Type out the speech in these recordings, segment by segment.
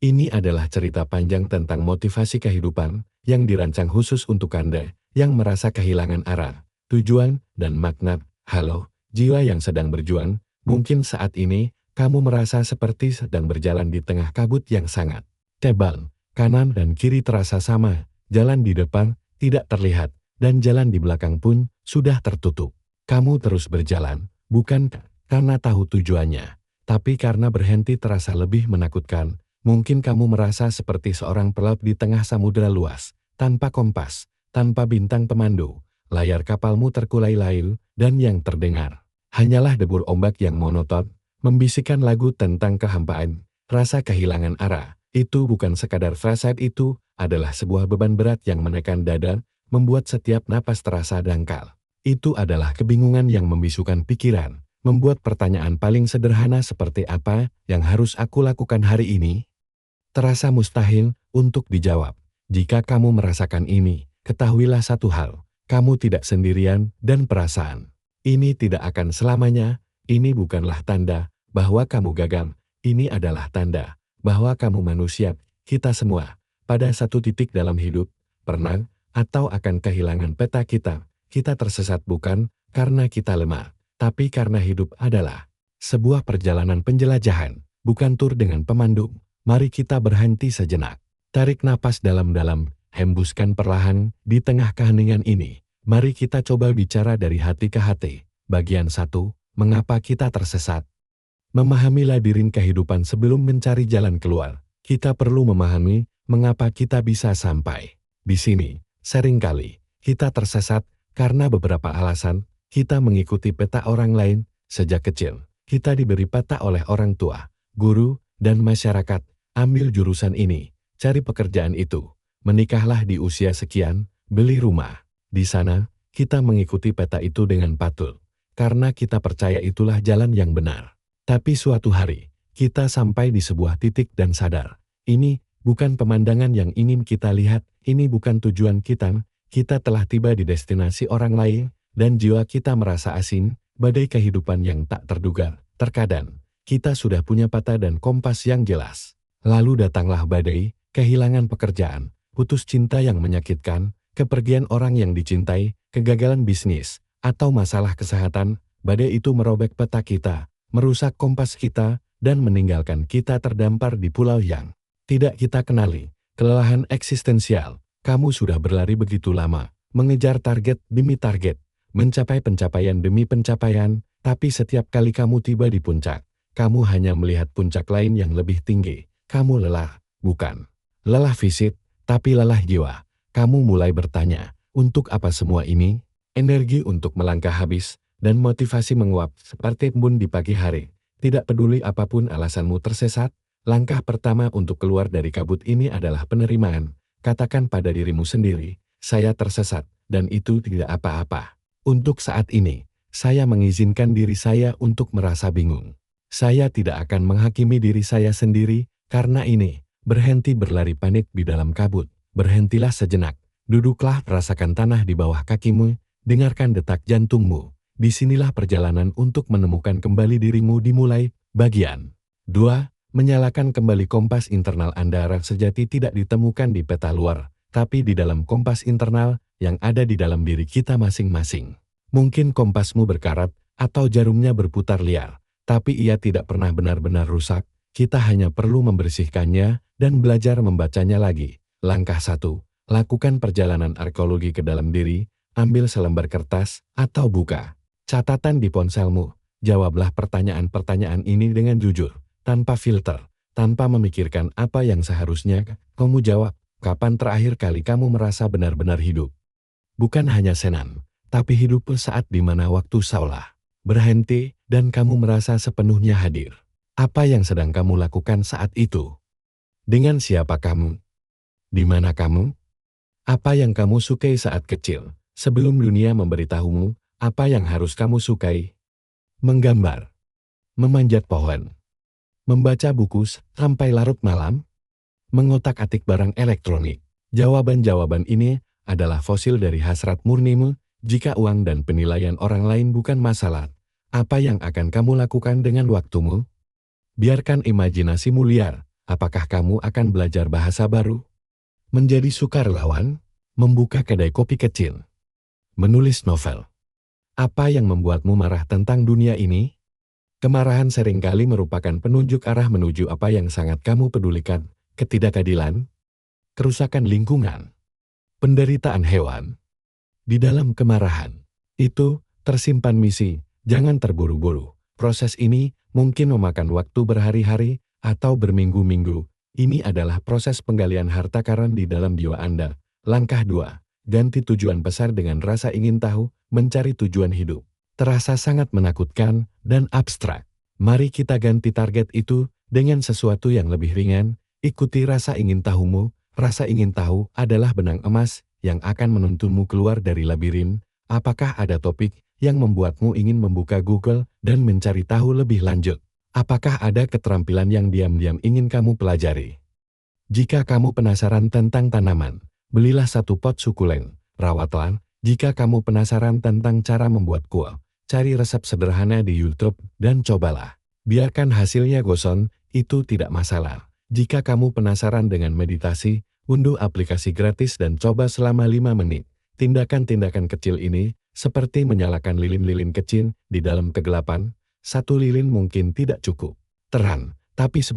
Ini adalah cerita panjang tentang motivasi kehidupan yang dirancang khusus untuk Anda yang merasa kehilangan arah, tujuan, dan makna. Halo, jiwa yang sedang berjuang, mungkin saat ini kamu merasa seperti sedang berjalan di tengah kabut yang sangat tebal. Kanan dan kiri terasa sama, jalan di depan tidak terlihat, dan jalan di belakang pun sudah tertutup. Kamu terus berjalan, bukan karena tahu tujuannya, tapi karena berhenti terasa lebih menakutkan. Mungkin kamu merasa seperti seorang pelaut di tengah samudera luas, tanpa kompas, tanpa bintang pemandu. Layar kapalmu terkulai layu, dan yang terdengar hanyalah debur ombak yang monoton, membisikkan lagu tentang kehampaan, rasa kehilangan arah. Itu bukan sekadar frasa, itu adalah sebuah beban berat yang menekan dada, membuat setiap napas terasa dangkal. Itu adalah kebingungan yang membisukan pikiran, membuat pertanyaan paling sederhana seperti apa yang harus aku lakukan hari ini? Terasa mustahil untuk dijawab. Jika kamu merasakan ini, ketahuilah satu hal, kamu tidak sendirian dan perasaan ini tidak akan selamanya. Ini bukanlah tanda bahwa kamu gagal, ini adalah tanda bahwa kamu manusia. Kita semua, pada satu titik dalam hidup, pernah atau akan kehilangan peta kita. Kita tersesat bukan karena kita lemah, tapi karena hidup adalah sebuah perjalanan penjelajahan, bukan tur dengan pemandu. Mari kita berhenti sejenak. Tarik napas dalam-dalam, hembuskan perlahan di tengah keheningan ini. Mari kita coba bicara dari hati ke hati. Bagian 1, mengapa kita tersesat? Memahami labirin kehidupan sebelum mencari jalan keluar. Kita perlu memahami mengapa kita bisa sampai di sini. Seringkali kita tersesat karena beberapa alasan. Kita mengikuti peta orang lain sejak kecil. Kita diberi peta oleh orang tua, guru, dan masyarakat. Ambil jurusan ini, cari pekerjaan itu, menikahlah di usia sekian, beli rumah. Di sana, kita mengikuti peta itu dengan patuh, karena kita percaya itulah jalan yang benar. Tapi suatu hari, kita sampai di sebuah titik dan sadar, ini bukan pemandangan yang ingin kita lihat, ini bukan tujuan kita telah tiba di destinasi orang lain, dan jiwa kita merasa asing, badai kehidupan yang tak terduga. Terkadang, kita sudah punya peta dan kompas yang jelas. Lalu datanglah badai, kehilangan pekerjaan, putus cinta yang menyakitkan, kepergian orang yang dicintai, kegagalan bisnis, atau masalah kesehatan. Badai itu merobek peta kita, merusak kompas kita, dan meninggalkan kita terdampar di pulau yang tidak kita kenali. Kelelahan eksistensial, kamu sudah berlari begitu lama, mengejar target demi target, mencapai pencapaian demi pencapaian, tapi setiap kali kamu tiba di puncak, kamu hanya melihat puncak lain yang lebih tinggi. Kamu lelah, bukan lelah fisik, tapi lelah jiwa. Kamu mulai bertanya, untuk apa semua ini? Energi untuk melangkah habis, dan motivasi menguap seperti embun di pagi hari. Tidak peduli apapun alasanmu tersesat, langkah pertama untuk keluar dari kabut ini adalah penerimaan. Katakan pada dirimu sendiri, saya tersesat, dan itu tidak apa-apa. Untuk saat ini, saya mengizinkan diri saya untuk merasa bingung. Saya tidak akan menghakimi diri saya sendiri. Karena ini, berhenti berlari panik di dalam kabut. Berhentilah sejenak, duduklah, rasakan tanah di bawah kakimu, dengarkan detak jantungmu. Disinilah perjalanan untuk menemukan kembali dirimu dimulai. Bagian 2. Menyalakan kembali kompas internal Anda. Sejati tidak ditemukan di peta luar, tapi di dalam kompas internal yang ada di dalam diri kita masing-masing. Mungkin kompasmu berkarat, atau jarumnya berputar liar, tapi ia tidak pernah benar-benar rusak. Kita hanya perlu membersihkannya dan belajar membacanya lagi. Langkah 1. Lakukan perjalanan arkeologi ke dalam diri. Ambil selembar kertas atau buka catatan di ponselmu. Jawablah pertanyaan-pertanyaan ini dengan jujur, tanpa filter, tanpa memikirkan apa yang seharusnya kamu jawab. Kapan terakhir kali kamu merasa benar-benar hidup? Bukan hanya senang, tapi hidup saat di mana waktu seolah berhenti dan kamu merasa sepenuhnya hadir. Apa yang sedang kamu lakukan saat itu? Dengan siapa kamu? Di mana kamu? Apa yang kamu sukai saat kecil, sebelum dunia memberitahumu apa yang harus kamu sukai? Menggambar, memanjat pohon, membaca buku sampai larut malam, mengotak-atik barang elektronik. Jawaban-jawaban ini adalah fosil dari hasrat murnimu. Jika uang dan penilaian orang lain bukan masalah, apa yang akan kamu lakukan dengan waktumu? Biarkan imajinasimu liar, Apakah kamu akan belajar bahasa baru? Menjadi sukarelawan? Membuka kedai kopi kecil? Menulis novel? Apa yang membuatmu marah tentang dunia ini? Kemarahan seringkali merupakan penunjuk arah menuju apa yang sangat kamu pedulikan, ketidakadilan, kerusakan lingkungan, penderitaan hewan. Di dalam kemarahan itu tersimpan misi, jangan terburu-buru. Proses ini mungkin memakan waktu berhari-hari atau berminggu-minggu. Ini adalah proses penggalian harta karun di dalam jiwa Anda. Langkah 2. Ganti tujuan besar dengan rasa ingin tahu, mencari tujuan hidup. Terasa sangat menakutkan dan abstrak. Mari kita ganti target itu dengan sesuatu yang lebih ringan. Ikuti rasa ingin tahumu. Rasa ingin tahu adalah benang emas yang akan menuntunmu keluar dari labirin. Apakah ada topik yang membuatmu ingin membuka Google dan mencari tahu lebih lanjut? Apakah ada keterampilan yang diam-diam ingin kamu pelajari? Jika kamu penasaran tentang tanaman, belilah satu pot sukulen, rawatlah. Jika kamu penasaran tentang cara membuat kue, cari resep sederhana di YouTube dan cobalah. Biarkan hasilnya gosong, itu tidak masalah. Jika kamu penasaran dengan meditasi, unduh aplikasi gratis dan coba selama 5 menit. Tindakan-tindakan kecil ini, seperti menyalakan lilin-lilin kecil di dalam kegelapan, satu lilin mungkin tidak cukup terang, tapi 10,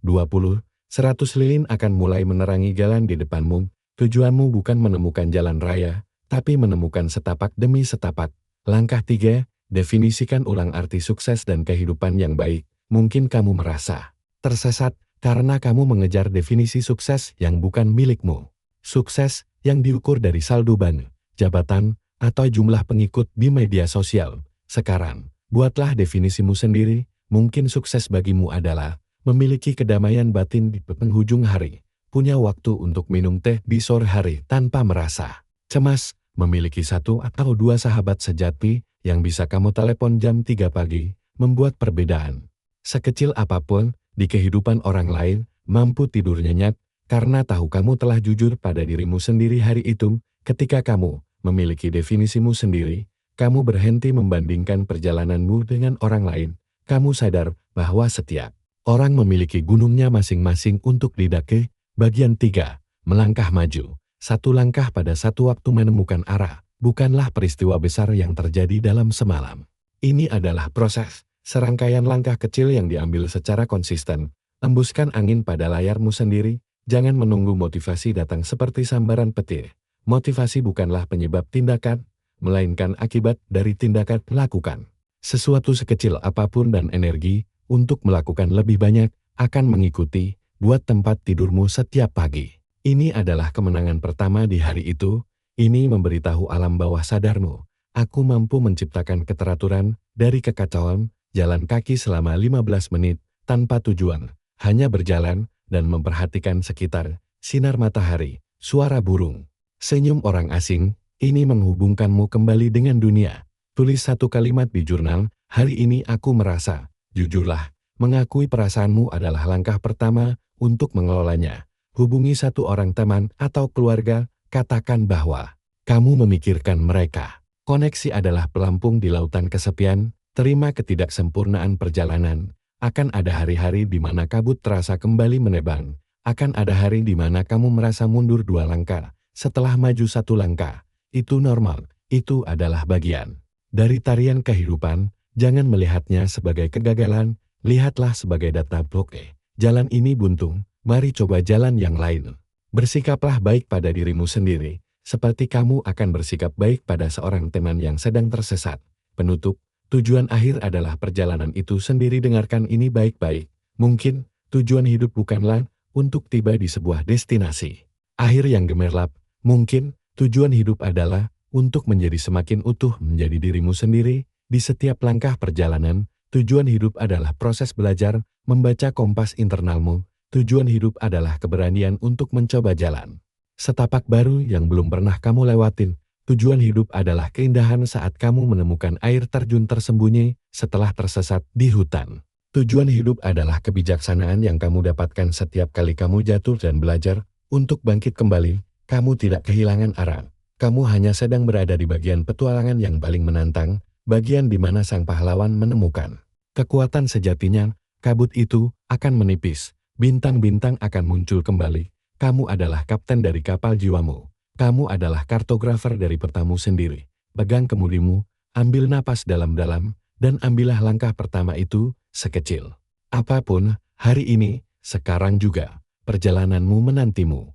20, 100 lilin akan mulai menerangi jalan di depanmu. Tujuanmu bukan menemukan jalan raya, tapi menemukan setapak demi setapak. Langkah 3, definisikan ulang arti sukses dan kehidupan yang baik. Mungkin kamu merasa tersesat karena kamu mengejar definisi sukses yang bukan milikmu. Sukses yang diukur dari saldo bank, jabatan, atau jumlah pengikut di media sosial. Sekarang, buatlah definisimu sendiri. Mungkin sukses bagimu adalah memiliki kedamaian batin di penghujung hari, punya waktu untuk minum teh di sore hari tanpa merasa cemas, memiliki 1 atau 2 sahabat sejati yang bisa kamu telepon jam 3 pagi, membuat perbedaan sekecil apapun di kehidupan orang lain, mampu tidur nyenyak karena tahu kamu telah jujur pada dirimu sendiri hari itu. Ketika kamu memiliki definisimu sendiri, kamu berhenti membandingkan perjalananmu dengan orang lain. Kamu sadar bahwa setiap orang memiliki gunungnya masing-masing untuk didaki. Bagian 3. Melangkah maju. Satu langkah pada satu waktu menemukan arah, bukanlah peristiwa besar yang terjadi dalam semalam. Ini adalah proses, serangkaian langkah kecil yang diambil secara konsisten. Embuskan angin pada layarmu sendiri. Jangan menunggu motivasi datang seperti sambaran petir. Motivasi bukanlah penyebab tindakan, melainkan akibat dari tindakan. Lakukan sesuatu sekecil apapun dan energi untuk melakukan lebih banyak akan mengikuti. Buat tempat tidurmu setiap pagi. Ini adalah kemenangan pertama di hari itu. Ini memberitahu alam bawah sadarmu. Aku mampu menciptakan keteraturan dari kekacauan. Jalan kaki selama 15 menit tanpa tujuan. Hanya berjalan dan memperhatikan sekitar. Sinar matahari, suara burung, senyum orang asing. Ini menghubungkanmu kembali dengan dunia. Tulis satu kalimat di jurnal. Hari ini aku merasa. Jujurlah. Mengakui perasaanmu adalah langkah pertama untuk mengelolanya. Hubungi satu orang teman atau keluarga, katakan bahwa kamu memikirkan mereka. Koneksi adalah pelampung di lautan kesepian. Terima ketidaksempurnaan perjalanan. Akan ada hari-hari di mana kabut terasa kembali menebang. Akan ada hari di mana kamu merasa mundur 2 langkah, setelah maju 1 langkah. Itu normal, itu adalah bagian dari tarian kehidupan. Jangan melihatnya sebagai kegagalan, lihatlah sebagai data bloke. Jalan ini buntung, mari coba jalan yang lain. Bersikaplah baik pada dirimu sendiri, seperti kamu akan bersikap baik pada seorang teman yang sedang tersesat. Penutup, tujuan akhir adalah perjalanan itu sendiri. Dengarkan ini baik-baik. Mungkin, tujuan hidup bukanlah untuk tiba di sebuah destinasi akhir yang gemerlap. Mungkin, tujuan hidup adalah untuk menjadi semakin utuh menjadi dirimu sendiri. Di setiap langkah perjalanan, tujuan hidup adalah proses belajar, membaca kompas internalmu. Tujuan hidup adalah keberanian untuk mencoba jalan setapak baru yang belum pernah kamu lewatin. Tujuan hidup adalah keindahan saat kamu menemukan air terjun tersembunyi setelah tersesat di hutan. Tujuan hidup adalah kebijaksanaan yang kamu dapatkan setiap kali kamu jatuh dan belajar untuk bangkit kembali. Kamu tidak kehilangan arah. Kamu hanya sedang berada di bagian petualangan yang paling menantang, bagian di mana sang pahlawan menemukan kekuatan sejatinya. Kabut itu akan menipis, Bintang-bintang akan muncul kembali. Kamu adalah kapten dari kapal jiwamu. Kamu adalah kartografer dari petamu sendiri. Pegang kemudimu, ambil napas dalam-dalam, dan ambillah langkah pertama itu, sekecil apapun, hari ini, sekarang juga, perjalananmu menantimu.